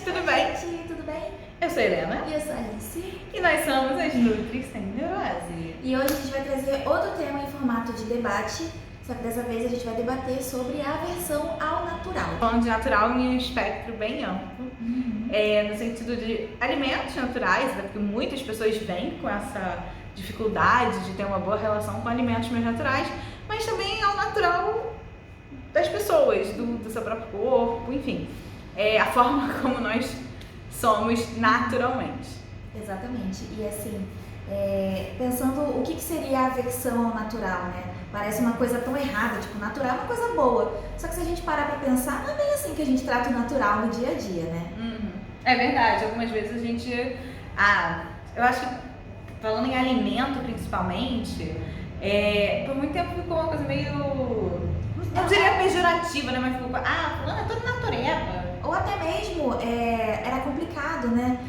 tudo bem? Gente, tudo bem? Eu sou a Helena. E eu sou a Alice. E nós somos as Nutris Sem Neurose. E hoje a gente vai trazer outro tema em formato de debate, só que dessa vez a gente vai debater sobre a aversão ao natural. Falando de natural em um espectro bem amplo, no sentido de alimentos naturais, porque muitas pessoas vêm com essa dificuldade de ter uma boa relação com alimentos mais naturais, mas também ao natural das pessoas, do seu próprio corpo, enfim, a forma como nós somos naturalmente. Exatamente. E assim, pensando o que seria a aversão ao natural, né? Parece uma coisa tão errada, tipo, natural é uma coisa boa. Só que se a gente parar pra pensar, não é bem assim que a gente trata o natural no dia a dia, né? É verdade, algumas vezes a gente... eu acho que, falando em alimento principalmente, por muito tempo ficou uma coisa meio... não diria pejorativa, né? Mas ficou, fulano é todo natureba. Ou até mesmo, era complicado, né?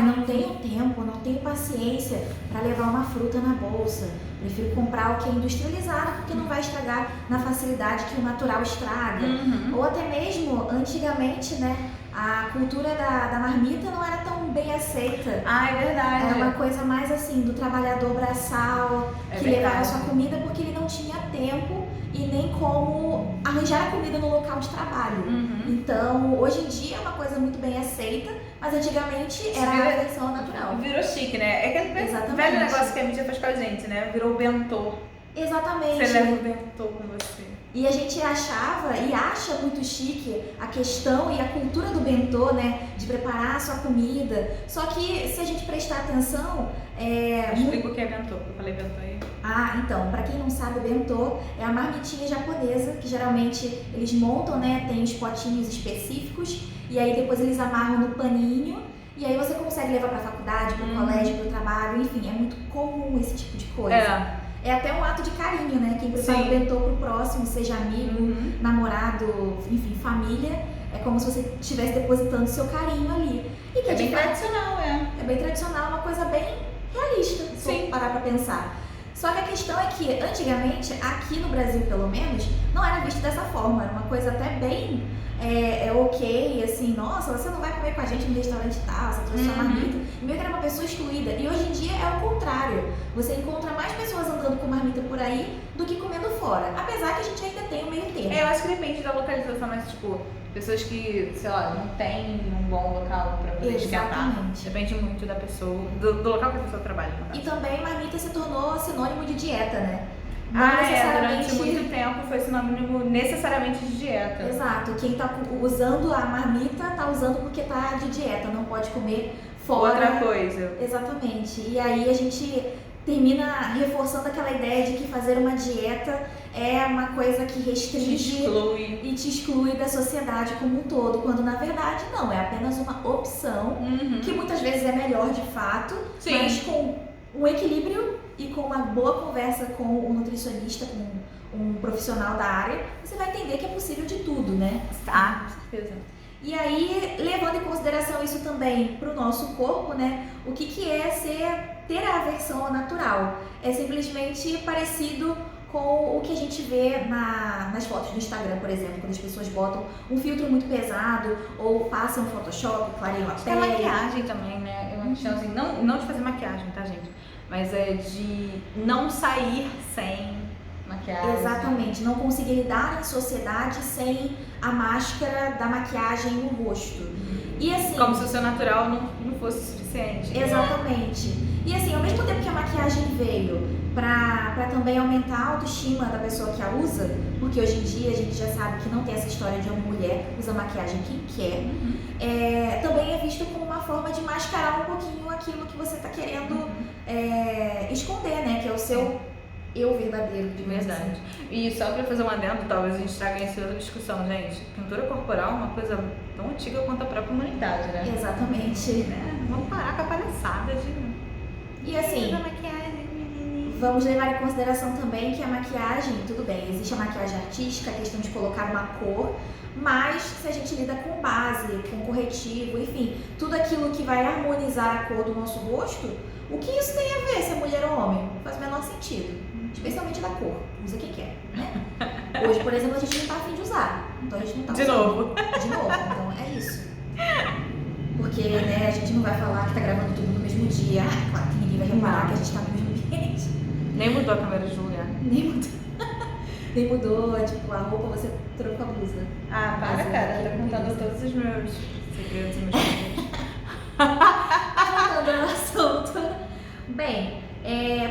Não tenho tempo, não tenho paciência para levar uma fruta na bolsa. Prefiro comprar o que é industrializado, porque não vai estragar na facilidade que o natural estraga. Ou até mesmo, antigamente, né? A cultura da marmita não era tão bem aceita. É verdade. Era uma coisa mais assim, do trabalhador braçal, que levava a sua comida porque ele não tinha tempo e nem como arranjar a comida no local de trabalho. Então, hoje em dia é uma coisa muito bem aceita, mas antigamente era a aversão natural. Virou chique, né? É aquele velho negócio que a mídia faz com a gente, né? Virou o bentô. Exatamente. Você leva o bentô com você. E a gente achava e acha muito chique a questão e a cultura do bentô, né? De preparar a sua comida. Só que se a gente prestar atenção... Explica o que é bentô, porque eu falei bentô aí. Então, pra quem não sabe, o bentô é a marmitinha japonesa, que geralmente eles montam, né? Tem os potinhos específicos e aí depois eles amarram no paninho e aí você consegue levar pra faculdade, pro colégio, pro trabalho, enfim, é muito comum esse tipo de coisa. É até um ato de carinho, né? Quem prepara o bentô pro próximo, seja amigo, namorado, enfim, família, é como se você estivesse depositando seu carinho ali. E que é bem tradicional, É bem tradicional, uma coisa bem realista, se parar pra pensar. Só que a questão é que, antigamente, aqui no Brasil pelo menos, não era visto dessa forma, era uma coisa até bem ok, assim, nossa, você não vai comer com a gente no restaurante tal, você trouxe sua marmita. E meio que era uma pessoa excluída. E hoje em dia é o contrário. Você encontra mais pessoas andando com marmita por aí do que comendo fora. Apesar que a gente ainda tem o meio termo. Eu acho que depende da localização, mas tipo, pessoas que, sei lá, não tem um bom local pra poder esquentar. Depende muito da pessoa, do local que a pessoa trabalha. E também marmita se tornou sinônimo de dieta, né? Durante muito tempo foi sinônimo necessariamente de dieta. Exato, quem tá usando a marmita tá usando porque tá de dieta, não pode comer fora. Outra coisa. Exatamente, e aí a gente termina reforçando aquela ideia de que fazer uma dieta é uma coisa que restringe e te exclui da sociedade como um todo, quando na verdade não, é apenas uma opção que muitas vezes é melhor de fato, mas com um equilíbrio e com uma boa conversa com um nutricionista, com um profissional da área, você vai entender que é possível de tudo, né? Com certeza. E aí, levando em consideração isso também para o nosso corpo, né? O que é ter a aversão ao natural? É simplesmente parecido com o que a gente vê nas fotos do Instagram, por exemplo, quando as pessoas botam um filtro muito pesado ou passam no Photoshop, clareiam a pele. É maquiagem também, né? Eu acho assim, não de fazer maquiagem, tá, gente? Mas é de não sair sem maquiagem. Exatamente, não conseguir lidar em sociedade sem a máscara da maquiagem no rosto. E assim, como se o seu natural não fosse suficiente. Exatamente. E assim, ao mesmo tempo que a maquiagem veio pra também aumentar a autoestima da pessoa que a usa, porque hoje em dia a gente já sabe que não tem essa história de uma mulher usa maquiagem quem quer, também é visto como uma forma de mascarar um pouquinho aquilo que você tá querendo esconder, né? Que é o seu eu verdadeiro, de verdade. E só pra fazer um adendo, talvez a gente traga em outra discussão, gente. Pintura corporal é uma coisa tão antiga quanto a própria humanidade, né? Exatamente. Vamos parar com a palhaçada de... E assim, vamos levar em consideração também que a maquiagem, tudo bem, existe a maquiagem artística, a questão de colocar uma cor, mas se a gente lida com base, com corretivo, enfim, tudo aquilo que vai harmonizar a cor do nosso rosto, o que isso tem a ver se é mulher ou homem? Não faz o menor sentido. Especialmente da cor, usa quem quer, né? Hoje, por exemplo, a gente não tá afim de usar, então a gente não tá usando. De novo, então é isso. vai falar que tá gravando tudo no mesmo dia. Ah, claro que ninguém vai reparar que a gente tá no mesmo ambiente. Nem mudou a câmera de lugar. Nem mudou. Nem mudou, tipo, a roupa você trocou a blusa. Ah, para, Mas, cara. Tá contando todos os meus segredos e meus segredos. Voltando ao assunto. Bem,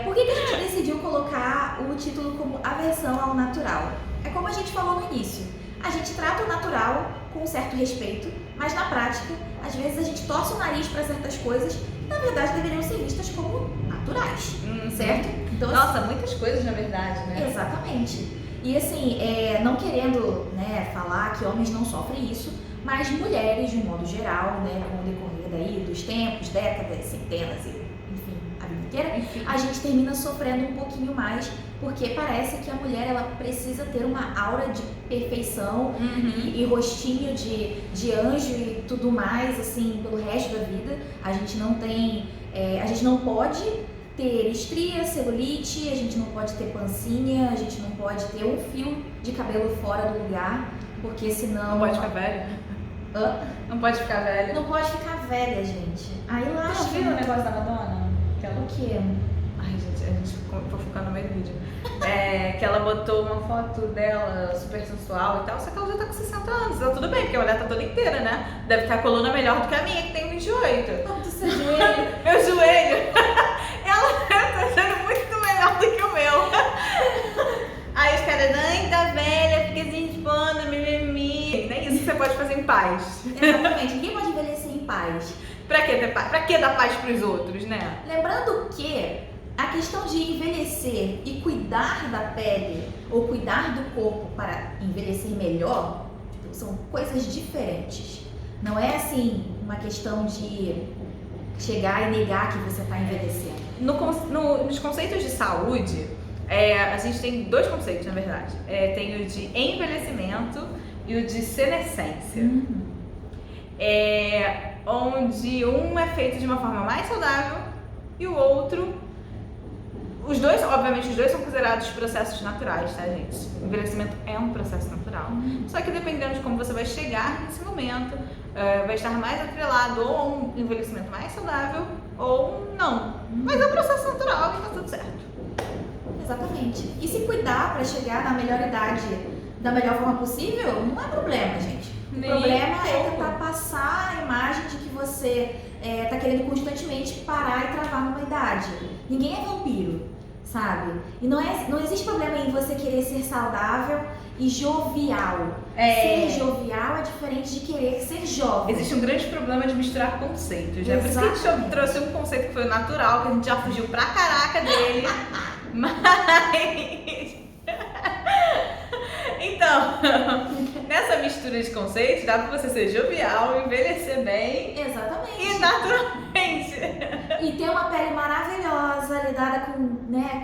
por que a gente decidiu colocar o título como Aversão ao Natural? É como a gente falou no início. A gente trata o natural com um certo respeito, mas na prática, às vezes a gente torce o nariz para certas coisas que na verdade deveriam ser vistas como naturais, certo? Então, nossa, muitas coisas na verdade, né? Exatamente. E assim, não querendo, né, falar que homens não sofrem isso, mas mulheres, de um modo geral, né, com o decorrer daí dos tempos, décadas, centenas e, enfim, a vida inteira, a gente termina sofrendo um pouquinho mais, porque parece que a mulher, ela precisa ter uma aura de perfeição e rostinho de anjo e tudo mais, assim, pelo resto da vida. A gente não tem, a gente não pode ter estria, celulite, a gente não pode ter pancinha, a gente não pode ter um fio de cabelo fora do lugar, porque senão... Não pode ficar velha? Hã? Não pode ficar velha? Não pode ficar velha, gente. Aí lá... Não viu o negócio da Madonna? O quê? Ai, gente, a gente fofocando no meio do vídeo. Que ela botou uma foto dela super sensual e tal, só que ela já tá com 60 anos. Tá tudo bem, porque a mulher tá toda inteira, né? Deve estar a coluna melhor do que a minha, que tem 28. Do seu joelho. Meu joelho. Ela tá sendo muito melhor do que o meu. Aí os caras, ai, tá velha, fica se expondo, mimimi. Nem isso você pode fazer em paz. Exatamente, ninguém pode envelhecer em paz. Pra que ter paz? Pra que dar paz pros outros, né? Lembrando que a questão de envelhecer e cuidar da pele ou cuidar do corpo para envelhecer melhor são coisas diferentes. Não é assim uma questão de chegar e negar que você está envelhecendo. Nos conceitos de saúde, a gente tem dois conceitos, na verdade. Tem o de envelhecimento e o de senescência. Onde um é feito de uma forma mais saudável e o outro... Obviamente, os dois são considerados processos naturais, tá, gente? O envelhecimento é um processo natural. Só que dependendo de como você vai chegar nesse momento, vai estar mais atrelado ou a um envelhecimento mais saudável ou não. Mas é um processo natural e tá tudo certo. Exatamente. E se cuidar para chegar na melhor idade da melhor forma possível, não é problema, gente. O problema é tentar passar a imagem de que você tá querendo constantemente parar e travar numa idade. Ninguém é vampiro, sabe? E não existe problema em você querer ser saudável e jovial. Ser jovial é diferente de querer ser jovem. Existe um grande problema de misturar conceitos, né? Por isso que a gente trouxe um conceito que foi natural, que a gente já fugiu pra caraca dele. Mas... Então, nessa mistura de conceitos, dá pra você ser jovial, envelhecer bem. Exatamente. E naturalmente. E ter uma pele maravilhosa,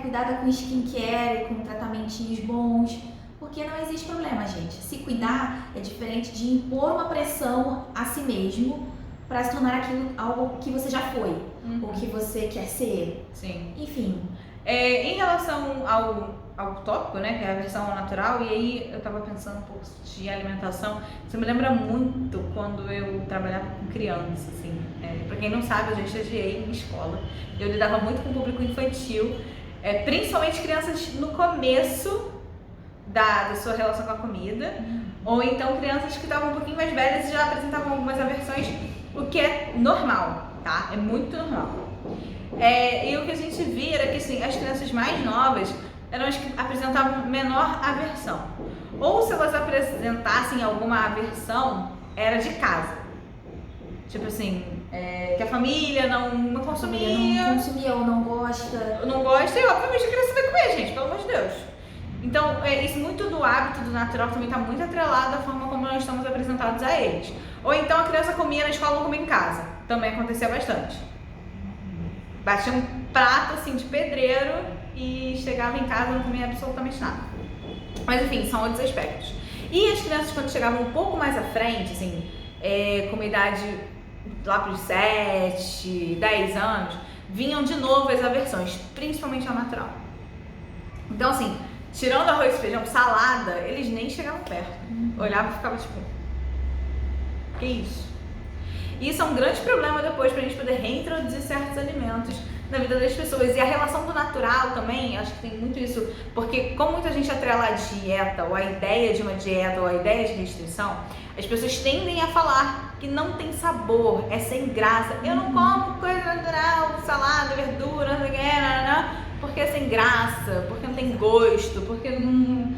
cuidada com skincare, com tratamentinhos bons. Porque não existe problema, gente. Se cuidar é diferente de impor uma pressão a si mesmo para se tornar aquilo algo que você já foi. Ou que você quer ser. Sim. Enfim. Em relação ao tópico, né, que é a aversão ao natural, e aí eu tava pensando um pouco de alimentação. Isso me lembra muito quando eu trabalhava com criança, assim. Pra quem não sabe, eu já estagiei em escola. Eu lidava muito com o público infantil, principalmente crianças no começo da sua relação com a comida, ou então crianças que estavam um pouquinho mais velhas e já apresentavam algumas aversões, o que é normal, tá? É muito normal. E o que a gente via era que assim, as crianças mais novas eram as que apresentavam menor aversão. Ou se elas apresentassem alguma aversão, era de casa. Tipo assim, que a família não consumia. Não consumia ou não gosta. Não gosta e obviamente a criança vai comer, gente, pelo amor de Deus. Então, isso muito do hábito do natural também está muito atrelado à forma como nós estamos apresentados a eles. Ou então a criança comia na escola ou comia em casa. Também acontecia bastante. Batia um prato assim de pedreiro e chegava em casa e não comia absolutamente nada. Mas enfim, são outros aspectos. E as crianças, quando chegavam um pouco mais à frente, assim, com uma idade lá para os 7, 10 anos, vinham de novo as aversões, principalmente ao natural. Então assim, tirando arroz, feijão, salada, eles nem chegavam perto. Olhavam e ficavam tipo, que isso? E isso é um grande problema depois pra gente poder reintroduzir certos alimentos na vida das pessoas. E a relação do natural também, acho que tem muito isso, porque como muita gente atrela a dieta, ou a ideia de uma dieta, ou a ideia de restrição, as pessoas tendem a falar que não tem sabor, é sem graça. Eu não como coisa natural, salada, verdura, não sei o que, porque é sem graça, porque não tem gosto, porque não...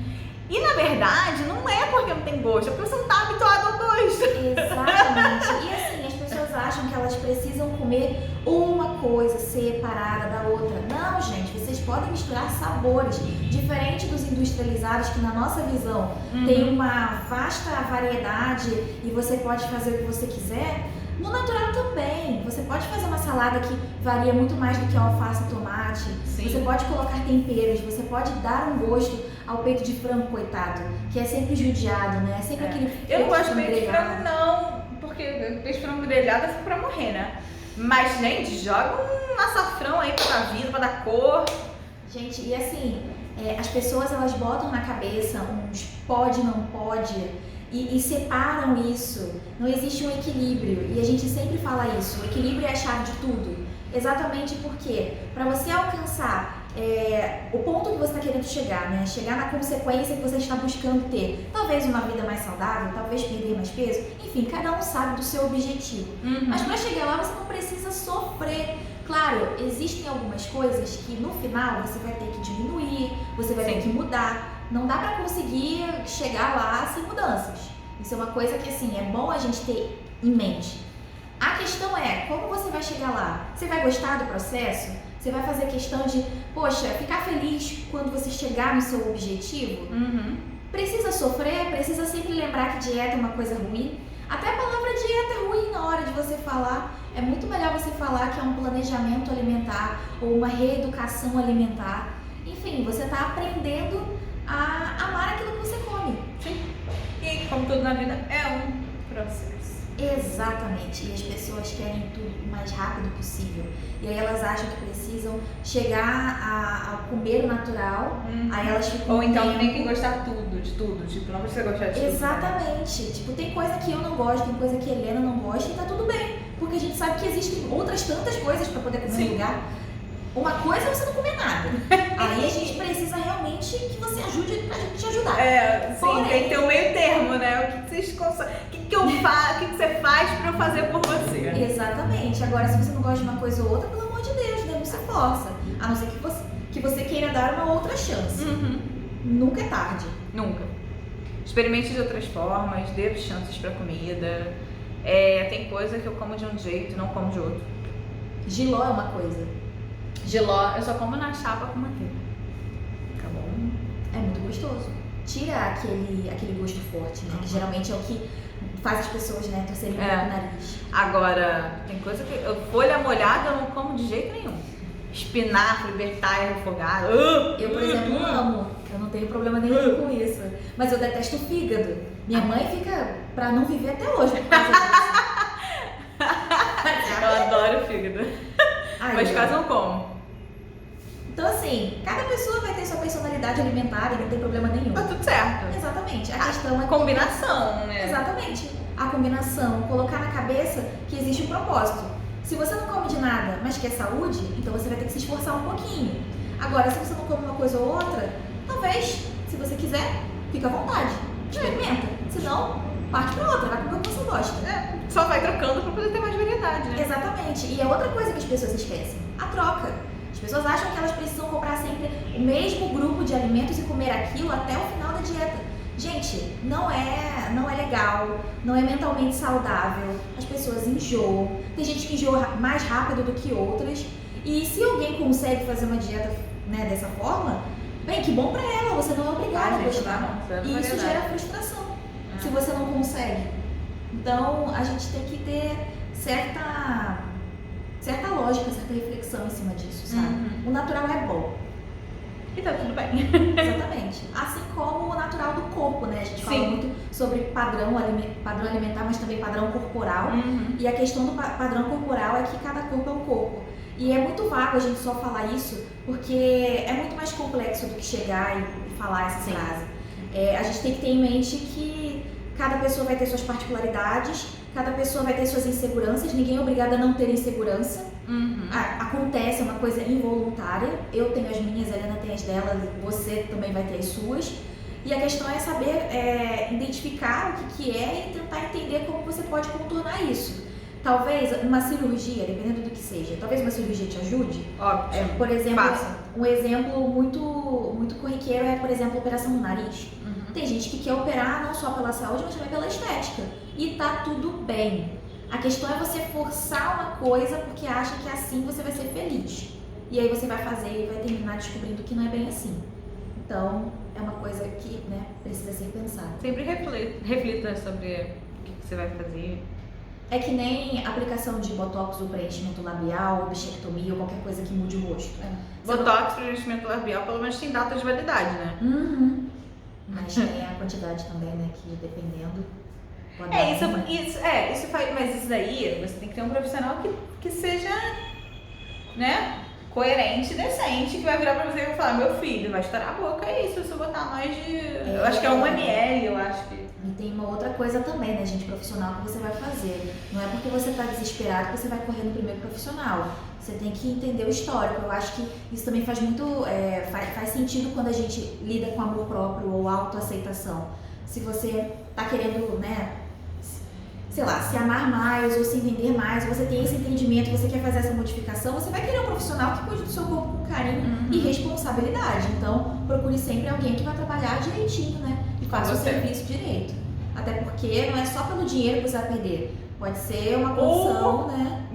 E na verdade, não é porque não tem gosto, é porque você não tá habituado ao gosto. Exatamente. E assim, as pessoas acham que elas precisam comer uma coisa separada da outra. Não, gente, vocês podem misturar sabores, diferente dos industrializados, que na nossa visão tem uma vasta variedade e você pode fazer o que você quiser. No natural também, você pode fazer uma salada que varia muito mais do que alface e tomate. Sim. Você pode colocar temperos, você pode dar um gosto ao peito de frango, coitado, que é sempre judiado, né? É sempre aquele Eu não gosto de peito peito de frango não, porque peito de frango grelhado é sempre pra morrer, né? Mas, gente, joga um açafrão aí pra dar vida, pra dar cor. Gente, e assim, as pessoas elas botam na cabeça uns pode, não pode e separam isso. Não existe um equilíbrio e a gente sempre fala isso. O equilíbrio é a chave de tudo. Exatamente porque para você alcançar o ponto que você está querendo chegar, né? Chegar na consequência que você está buscando ter. Talvez uma vida mais saudável, talvez perder mais peso. Enfim, cada um sabe do seu objetivo. Mas para chegar lá você não precisa sofrer. Claro, existem algumas coisas que no final você vai ter que diminuir, você vai ter que mudar. Não dá pra conseguir chegar lá sem mudanças. Isso é uma coisa que assim, é bom a gente ter em mente. A questão é, como você vai chegar lá? Você vai gostar do processo? Você vai fazer questão de, poxa, ficar feliz quando você chegar no seu objetivo? Precisa sofrer? Precisa sempre lembrar que dieta é uma coisa ruim? Até a palavra dieta é ruim na hora de você falar. É muito melhor você falar que é um planejamento alimentar ou uma reeducação alimentar. Enfim, você está aprendendo a amar aquilo que você come. Sim. E como tudo na vida, é um processo. Exatamente. E as pessoas querem tudo o mais rápido possível. E aí elas acham que precisam chegar a comer o natural. Aí elas ficam... Ou então tem que gostar de tudo. Tipo, não precisa gostar de tudo. Exatamente. Tipo, tem coisa que eu não gosto, tem coisa que a Helena não gosta e tá tudo bem. Porque a gente sabe que existem outras tantas coisas pra poder comer no lugar. Uma coisa é você não comer nada. Aí a gente precisa realmente que você ajude pra gente te ajudar. Sim, porém, tem que ter um meio termo, né? O que vocês conseguem. O que eu faço? O que você faz pra eu fazer por você? Exatamente. Agora, se você não gosta de uma coisa ou outra, pelo amor de Deus, né? Não se força. A não ser que você queira dar uma outra chance. Nunca é tarde. Nunca. Experimente de outras formas, dê chances pra comida. Tem coisa que eu como de um jeito e não como de outro. Jiló é uma coisa. Jiló, eu só como na chapa com manteiga. Tá bom? É muito gostoso. Tira aquele gosto forte, né? Que geralmente é o que faz as pessoas, né, torcerem o nariz. Agora, tem coisa que... folha molhada eu não como de jeito nenhum. Espinafre, bertaia refogada. Eu, por exemplo, amo. Eu não tenho problema nenhum com isso. Mas eu detesto o fígado. Minha mãe fica pra não viver até hoje por causa disso. Eu adoro fígado. Mas quase não como. Então, assim, cada pessoa vai ter sua personalidade alimentar e não tem problema nenhum. Tá tudo certo. Exatamente. A questão é combinação, né? Exatamente. A combinação, colocar na cabeça que existe um propósito. Se você não come de nada, mas quer saúde, então você vai ter que se esforçar um pouquinho. Agora, se você não come uma coisa ou outra, talvez, se você quiser, fica à vontade. Experimenta. Se não, parte pra outra, vai comer o que você gosta. Só vai trocando pra poder ter mais variedade, né? Exatamente. E é outra coisa que as pessoas esquecem, a troca. As pessoas acham que elas precisam comprar sempre o mesmo grupo de alimentos e comer aquilo até o final da dieta. Gente, não é legal, não é mentalmente saudável. As pessoas enjoam. Tem gente que enjoa mais rápido do que outras. E se alguém consegue fazer uma dieta, né, dessa forma, bem, que bom pra ela, você não é obrigado a gostar. E isso gera frustração se você não consegue. Então, a gente tem que ter certa lógica, certa reflexão em cima disso, sabe? O natural é bom. E tá tudo bem. Exatamente. Assim como o natural do corpo, né? A gente fala muito sobre padrão alimentar, mas também padrão corporal. E a questão do padrão corporal é que cada corpo é um corpo. E é muito vago a gente só falar isso, porque é muito mais complexo do que chegar e falar essa frase. A gente tem que ter em mente que cada pessoa vai ter suas particularidades, cada pessoa vai ter suas inseguranças, ninguém é obrigado a não ter insegurança. Uhum. Acontece, é uma coisa involuntária. Eu tenho as minhas, a Helena tem as dela, você também vai ter as suas. E a questão é saber identificar o que é e tentar entender como você pode contornar isso. Talvez uma cirurgia, dependendo do que seja, talvez uma cirurgia te ajude. Óbvio. Por exemplo, Passa. um exemplo muito corriqueiro é, por exemplo, a operação no nariz. Uhum. Tem gente que quer operar não só pela saúde, mas também pela estética. E tá tudo bem. A questão é você forçar uma coisa porque acha que assim você vai ser feliz. E aí você vai fazer e vai terminar descobrindo que não é bem assim. Então, é uma coisa que, né, precisa ser pensada. Sempre reflita sobre o que você vai fazer. É que nem aplicação de botox ou preenchimento labial, ou bichectomia ou qualquer coisa que mude o rosto. Botox, preenchimento labial, pelo menos tem data de validade, né? Uhum. Mas tem a quantidade também, né, que dependendo... pode dar Isso faz, mas isso daí você tem que ter um profissional que seja, né, coerente e decente, que vai virar pra você e vai falar, meu filho, vai estourar a boca, é isso, se eu botar mais de... eu acho que é 1 ml, eu acho que... E tem uma outra coisa também, né, gente, profissional que você vai fazer. Não é porque você tá desesperado que você vai correr no primeiro profissional. Você tem que entender o histórico. Eu acho que isso também faz muito, faz sentido quando a gente lida com amor próprio ou autoaceitação. Se você tá querendo, né, sei lá, se amar mais ou se vender mais, você tem esse entendimento, você quer fazer essa modificação, você vai querer um profissional que cuide do seu corpo com carinho e responsabilidade. Então, procure sempre alguém que vai trabalhar direitinho, né? E faça o serviço direito. Até porque não é só pelo dinheiro que você vai perder. Pode ser uma condição, né?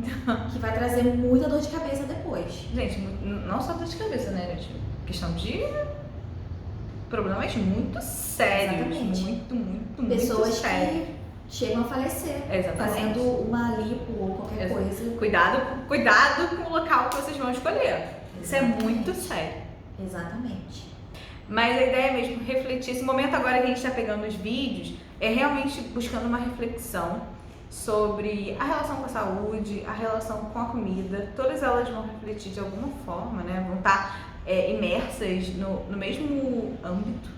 Que vai trazer muita dor de cabeça depois. Gente, não só dor de cabeça, né, gente? Questão de problemas muito sérios. Exatamente. Muito Pessoas sérios. que chegam a falecer. Exatamente. Fazendo uma lipo ou qualquer coisa. Cuidado com o local que vocês vão escolher. Isso é muito sério. Exatamente. Mas a ideia é mesmo refletir. Esse momento agora que a gente está pegando os vídeos é realmente buscando uma reflexão sobre a relação com a saúde, a relação com a comida. Todas elas vão refletir de alguma forma, né? Vão estar imersas no mesmo âmbito.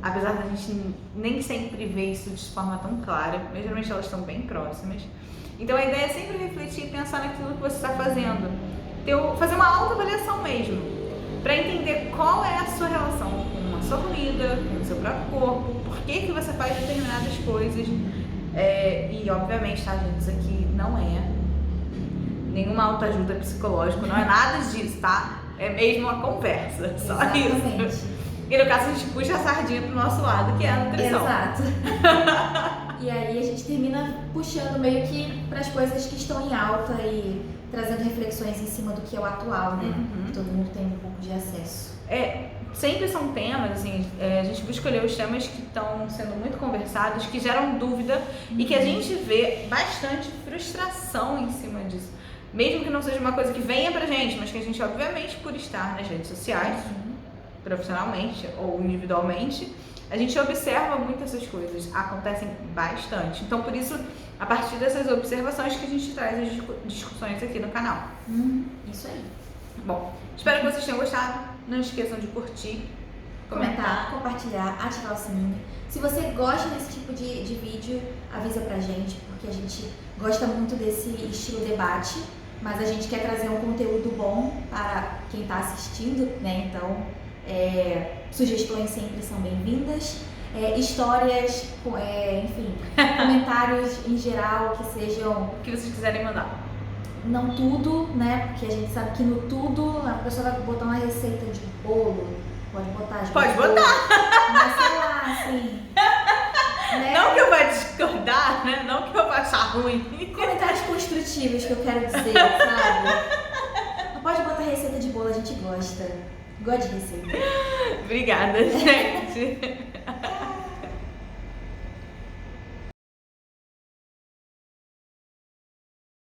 Apesar da gente nem sempre ver isso de forma tão clara, mas geralmente elas estão bem próximas. Então a ideia é sempre refletir e pensar naquilo que você está fazendo. Fazer uma autoavaliação mesmo, para entender qual é a sua relação com a sua comida, com o seu próprio corpo, por que você faz determinadas coisas. E obviamente, tá, gente, isso aqui não é nenhuma autoajuda psicológica, não é nada disso, tá? É mesmo uma conversa, só Exatamente. isso. E no caso a gente puxa a sardinha pro nosso lado, que é a nutrição. Exato. E aí a gente termina puxando meio que para as coisas que estão em alta e trazendo reflexões em cima do que é o atual, né? Que todo mundo tem um pouco de acesso. Sempre são temas, assim, a gente vai escolher os temas que estão sendo muito conversados, que geram dúvida e que a gente vê bastante frustração em cima disso. Mesmo que não seja uma coisa que venha pra gente, mas que a gente, obviamente, por estar nas redes sociais, profissionalmente ou individualmente, a gente observa muito essas coisas, acontecem bastante. Então, por isso, a partir dessas observações que a gente traz as discussões aqui no canal. Isso aí. Bom, espero que vocês tenham gostado. Não esqueçam de curtir, comentar, compartilhar, ativar o sininho. Se você gosta desse tipo de vídeo, avisa pra gente, porque a gente gosta muito desse estilo debate, mas a gente quer trazer um conteúdo bom para quem está assistindo, né? Então, sugestões sempre são bem-vindas. Histórias, enfim, comentários em geral que sejam... o que vocês quiserem mandar. Não tudo, né? Porque a gente sabe que no tudo a pessoa vai botar uma receita de bolo. Pode botar. Pode botar! Mas sei lá, assim. Né? Não que eu vá discordar, né? Não que eu vá achar ruim. Comentários construtivos que eu quero dizer, sabe? Não pode botar receita de bolo, a gente gosta. Gosta de receita. Obrigada, gente.